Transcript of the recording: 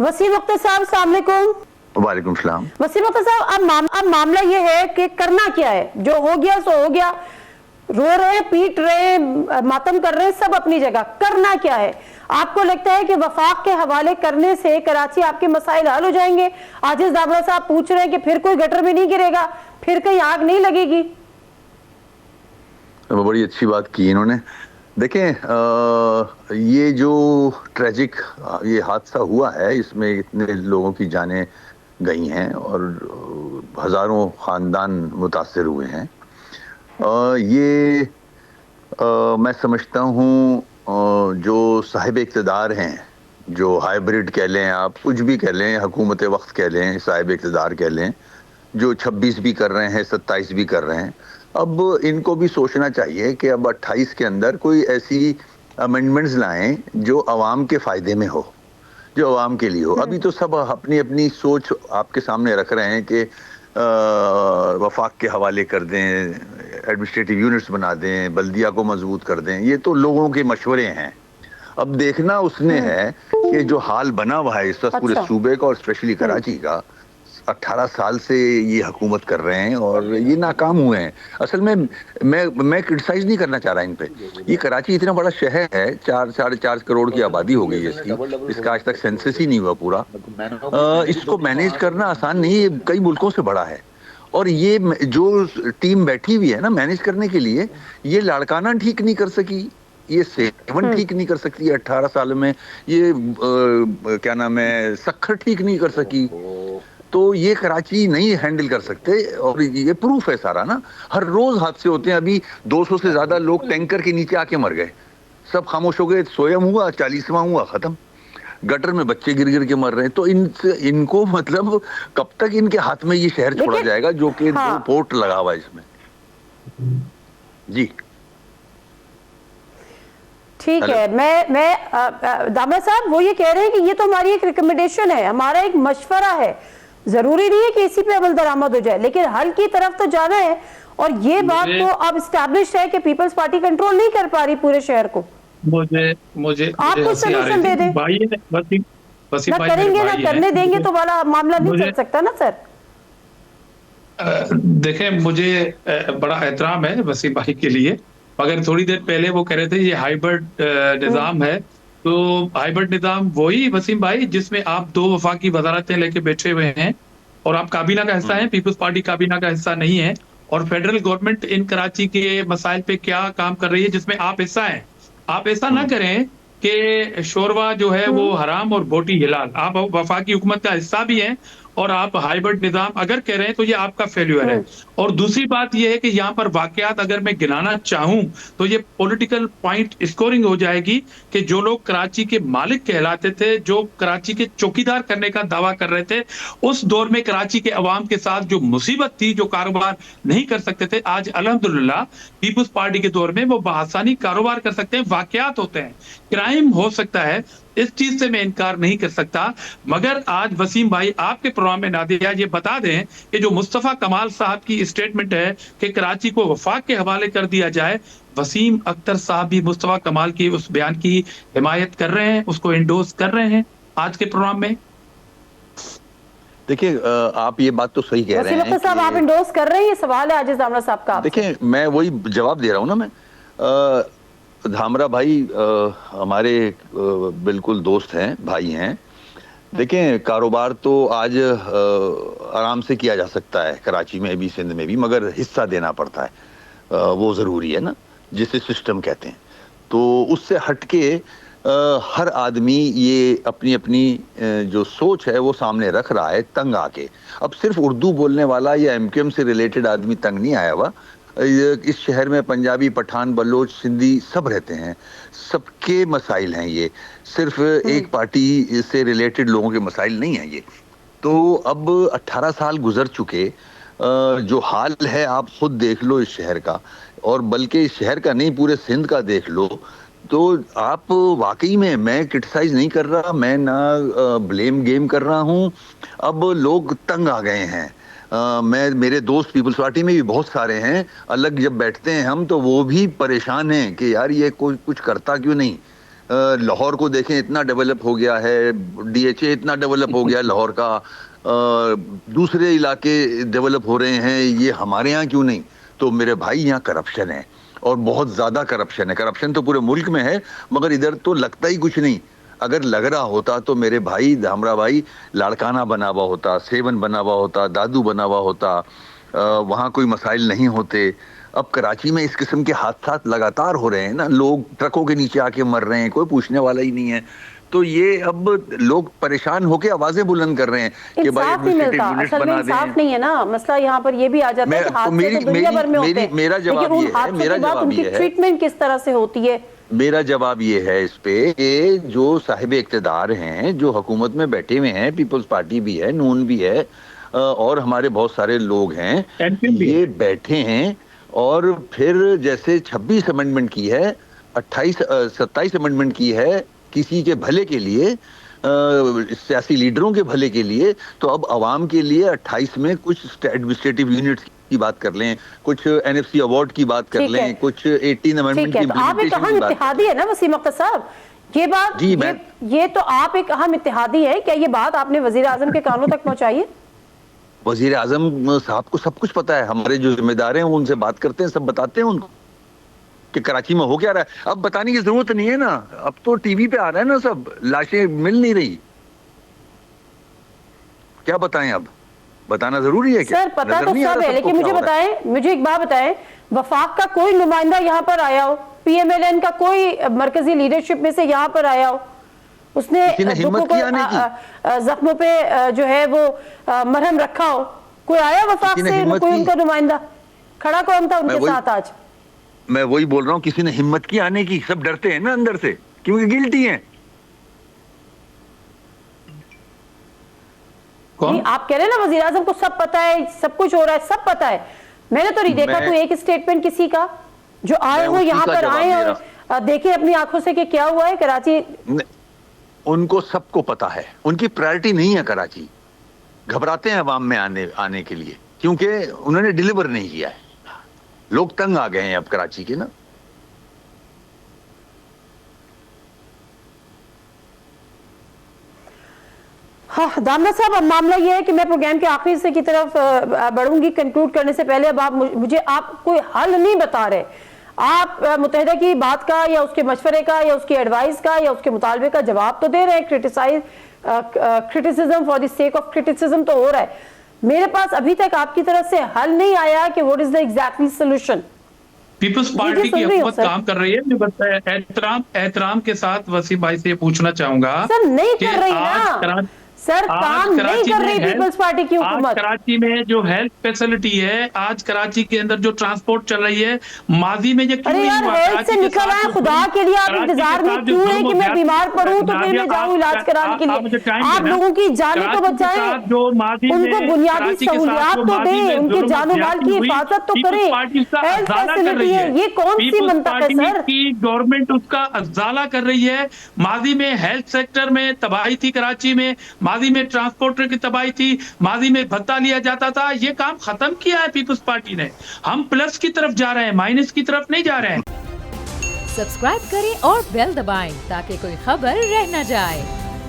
वसीम अख्तर साहब, अस्सलाम वालेकुम। वालेकुम सलाम। वसीम अख्तर साहब, अब मामला ये है कि करना क्या है? जो हो गया सो हो गया, रो रहे, पीट रहे, मातम कर रहे, सब अपनी जगह, करना क्या है? आपको लगता है कि वफाक के हवाले करने से कराची आपके मसाइल हल हो जाएंगे? आजिज दामरा साहब पूछ रहे हैं कि फिर कोई गटर में नहीं गिरेगा, फिर कहीं आग नहीं लगेगी? बड़ी अच्छी बात की इन्होंने। देखें, ये जो ट्रेजिक ये हादसा हुआ है, इसमें इतने लोगों की जानें गई हैं और हजारों खानदान मुतासर हुए हैं। ये मैं समझता हूँ जो साहिब इक़्तिदार हैं, जो हाइब्रिड कह लें, आप कुछ भी कह लें, हुकूमत वक्त कह लें, साहिब इक़्तिदार कह लें, जो 26 भी कर रहे हैं, 27 भी कर रहे हैं, अब इनको भी सोचना चाहिए कि अब 28 के अंदर कोई ऐसी अमेंडमेंट्स लाएं जो अवाम के फ़ायदे में हो, जो अवाम के लिए हो। अभी तो सब अपनी अपनी सोच आपके सामने रख रहे हैं कि वफाक के हवाले कर दें, एडमिनिस्ट्रेटिव यूनिट्स बना दें, बल्दिया को मजबूत कर दें। ये तो लोगों के मशवरे हैं। अब देखना उसने है कि जो हाल बना हुआ है इस वक्त पूरे सूबे का और स्पेशली कराची का, 18 साल से ये हुकूमत कर रहे हैं और ये नाकाम हुए हैं। असल में मैं क्रिटिसाइज नहीं करना चाह रहा इन पे। ये कराची इतना बड़ा शहर है, 4-4.5 करोड़ की आबादी हो गई है इसका आज तक सेंसस ही नहीं हुआ पूरा। इसको मैनेज करना आसान नहीं है, कई मुल्कों से बड़ा है। और ये जो टीम बैठी हुई है ना मैनेज करने के लिए, ये लाड़काना ठीक नहीं कर सकी, ये सेवन ठीक नहीं कर सकती 18 साल में, ये क्या नाम है, सखर ठीक नहीं कर सकी, तो ये कराची नहीं हैंडल कर सकते। और ये प्रूफ है सारा ना, हर रोज हादसे होते हैं। अभी 200 से ज्यादा लोग टैंकर के नीचे आके मर गए, सब खामोश हो गए, सोयम हुआ, 40वां हुआ, खत्म। गटर में बच्चे गिर गिर के मर रहे हैं। तो इनको मतलब कब तक इनके हाथ में ये शहर छोड़ा जाएगा जो कि हाँ। पोर्ट लगा हुआ है इसमें। जी ठीक है। मैं दामरा साहब वो ये कह रहे हैं कि ये तो हमारी एक रिकमेंडेशन है, हमारा एक मशवरा है, जरूरी नहीं है कि इसी पे अमल दरामद हो जाए, लेकिन हल की तरफ तो जाना है। और ये बात तो अब एस्टैब्लिश है कि पीपल्स पार्टी कंट्रोल नहीं कर पा रही पूरे शहर को। मुझे आप कुछ सोल्यूशन दे दें। ना करेंगे ना करने देंगे तो वाला मामला नहीं चल सकता ना सर। देखें, मुझे बड़ा एहतराम है वसीम भाई के लिए, मगर थोड़ी देर पहले वो कह रहे थे ये हाइब्रिड निजाम है। तो हाइब्रिड निजाम वही वसीम भाई जिसमें आप 2 वफाकी वजारतें लेके बैठे हुए हैं और आप काबीना का हिस्सा हैं, पीपल्स पार्टी काबीना का हिस्सा नहीं है, और फेडरल गवर्नमेंट इन कराची के मसाइल पे क्या काम कर रही है जिसमें आप हिस्सा हैं। आप ऐसा ना करें कि शोरवा जो है वो हराम और बोटी हिलाल। आप वफाकी हुकूमत का हिस्सा भी हैं और आप हाइब्रिड निजाम अगर कह रहे हैं तो ये आपका फेल्यूर है। और दूसरी बात ये है कि यहाँ पर वाकयात अगर मैं गिनाना चाहूं तो ये पॉलिटिकल पॉइंट स्कोरिंग हो जाएगी कि जो लोग कराची के मालिक कहलाते थे, जो कराची के चौकीदार करने का दावा कर रहे थे, उस दौर में कराची के अवाम के साथ जो मुसीबत थी, जो कारोबार नहीं कर सकते थे, आज अल्हम्दुलिल्लाह पीपुल्स पार्टी के दौर में वो बआसानी कारोबार कर सकते हैं। वाकयात होते हैं, क्राइम हो सकता है, इस चीज से मैं इनकार नहीं कर सकता। मगर आज वसीम भाई आपके प्रोग्राम में नादिया ये बता दें कि जो मुस्तफा कमाल साहब की स्टेटमेंट है कि कराची को वफाक के हवाले कर दिया जाए, वसीम अख्तर साहब भी मुस्तफा कमाल की उस बयान की हिमायत कर रहे हैं, उसको इंडोर्स कर रहे हैं आज के प्रोग्राम में। देखिए, आप ये बात तो सही कह रहे हैं साहब, आप इंडोर्स कर रहे हैं, ये सवाल है आजिज दामरा साहब का। देखिए, मैं वही जवाब दे रहा हूँ ना। मैं धामरा भाई हमारे बिल्कुल दोस्त हैं, भाई हैं। देखें, कारोबार तो आज आराम से किया जा सकता है कराची में भी, सिंध में भी, मगर हिस्सा देना पड़ता है, वो ज़रूरी है ना, जिसे सिस्टम कहते हैं। तो उससे हटके हर आदमी ये अपनी अपनी जो सोच है वो सामने रख रहा है तंग आके। अब सिर्फ उर्दू बोलने वाला या एमक्यूएम से रिलेटेड आदमी तंग नहीं आया हुआ। इस शहर में पंजाबी, पठान, बलोच, सिंधी सब रहते हैं, सबके मसाइल हैं ये, सिर्फ एक पार्टी से रिलेटेड लोगों के मसाइल नहीं हैं ये। तो अब 18 साल गुजर चुके, जो हाल है आप खुद देख लो इस शहर का, और बल्कि इस शहर का नहीं पूरे सिंध का देख लो। तो आप वाकई में, मैं क्रिटिसाइज नहीं कर रहा, मैं ना ब्लेम गेम कर रहा हूँ। अब लोग तंग आ गए हैं। मेरे दोस्त पीपल्स पार्टी में भी बहुत सारे हैं, अलग जब बैठते हैं हम तो वो भी परेशान हैं कि यार ये कोई कुछ करता क्यों नहीं। लाहौर को देखें, इतना डेवलप हो गया है, DHA इतना डेवलप हो गया लाहौर का, दूसरे इलाके डेवलप हो रहे हैं, ये हमारे यहाँ क्यों नहीं? तो मेरे भाई यहाँ करप्शन है, और बहुत ज्यादा करप्शन है। करप्शन तो पूरे मुल्क में है, मगर इधर तो लगता ही कुछ नहीं। अगर लग रहा होता तो मेरे भाई धामरा भाई लाड़काना बना हुआ होता, सेवन बना हुआ होता, दादू बना हुआ होता, वहाँ कोई मसाइल नहीं होते। अब कराची में इस किस्म के हादसात लगातार हो रहे हैं ना, लोग ट्रकों के नीचे आके मर रहे हैं, कोई पूछने वाला ही नहीं है। तो ये अब लोग परेशान होकर आवाजें बुलंद कर रहे हैं कि भाई एडमिनिस्ट्रेटिव यूनिट्स बना दें। इंसाफ नहीं है ना, मसला यहाँ पर ये भी आ जाता है कि हादसे तो दुनिया भर में होते हैं, मेरा जवाब ये है, ट्रीटमेंट किस तरह से होती है? मेरा जवाब ये है इस पे कि जो साहिब इक़्तिदार हैं, जो हुकूमत में बैठे हुए हैं, पीपल्स पार्टी भी है, नून भी है, और हमारे बहुत सारे लोग हैं, ये बैठे हैं और फिर जैसे 26 अमेंडमेंट की है, 27 अमेंडमेंट की है किसी के भले के लिए, सियासी लीडरों के भले के लिए, तो अब अवाम के लिए 28 में कुछ एडमिनिस्ट्रेटिव यूनिट्स की बात कर लें, कुछ NFC अवार्ड की बात कर लें, कुछ 18 अमेंडमेंट की आप एक अहम इत्तेहादी है ना वसीम अख्तर साहब, ये बात ये तो आप एक अहम इत्तेहादी है, क्या ये बात आपने वजीर आजम के कानों तक पहुंचाई है? वजीर आजम साहब को सब कुछ पता है, हमारे जो जिम्मेदार हैं वो उनसे बात करते हैं, सब बताते हैं उनको कि कराची में हो क्या रहा है। अब बताने की जरूरत नहीं है ना, अब तो टीवी पे आ रहा है ना, सब लाशें मिल नहीं रही, क्या बताएं? अब बताना जरूरी है क्या? सर पता तो सब है, लेकिन मुझे बताएं, मुझे एक बात बताएं, वफाक का कोई नुमाइंदा यहाँ पर आया हो, PMLN का कोई मरकजी लीडरशिप में से यहाँ पर आया हो, उसने जख्मों पे जो है वो मरहम रखा हो, कोई आया वफाक से? कोई उनका नुमाइंदा खड़ा कौन था उनके साथ? आज मैं वही बोल रहा हूँ, किसी ने हिम्मत की आने की? सब डरते हैं ना अंदर से, क्योंकि गिल्टी हैं। नहीं, आप कह रहे हैं ना वजीर आजम को सब पता है, सब कुछ हो रहा है, सब पता है। मैंने तो नहीं देखा कोई एक स्टेटमेंट किसी का जो आए हो यहाँ पर आए और देखे अपनी आंखों से कि क्या हुआ है कराची। उनको सबको पता है, उनकी प्रायोरिटी नहीं है कराची, घबराते हैं अवाम में आने के लिए, क्योंकि उन्होंने डिलीवर नहीं किया है। लोग तंग आ गए हैं अब कराची के ना। हाँ दामना साहब, अब मामला ये है कि मैं प्रोग्राम के आखिरी से की तरफ बढ़ूंगी। कंक्लूड करने से पहले अब आप कोई हल नहीं बता रहे। आप मुत्तहिदा की बात का या उसके मशवरे का या उसकी एडवाइस का या उसके मुतालबे का जवाब तो दे रहे हैं, criticism for the sake of criticism तो हो रहा है। मेरे पास अभी तक आपकी तरफ से हल नहीं आया कि what is the exactly solution. Peoples Party की हुकूमत काम कर रही है। मैं बताया एहतराम के साथ वसीम भाई से पूछना चाहूंगा, सर नहीं कर रही ना सर, काम नहीं कर रही पीपल्स पार्टी की हुकूमत। कराची में जो हेल्थ फैसिलिटी है, आज कराची के अंदर जो ट्रांसपोर्ट चल रही है, माजी में ये क्यों नहीं हुआ? हेल्थ से निकल रहा है, खुदा के लिए आप इंतजार में क्यों है कि मैं बीमार पड़ूं तो फिर मैं जाऊं इलाज कराने के लिए? आप लोगों की जानें तो बचाएं, उनको बुनियादी सहूलियात तो दें, उनके जानो माल की हिफाजत तो करें। हेल्थ फैसिलिटी है, ये कौन सी मंतक है सर? गवर्नमेंट उसका अजाला कर रही है। माजी में हेल्थ सेक्टर में तबाही थी, कराची में माजी में ट्रांसपोर्टर की तबाही थी, माजी में भत्ता लिया जाता था। ये काम खत्म किया है पीपल्स पार्टी ने। हम प्लस की तरफ जा रहे हैं, माइनस की तरफ नहीं जा रहे हैं। सब्सक्राइब करें और बेल दबाएं ताकि कोई खबर रह न जाए।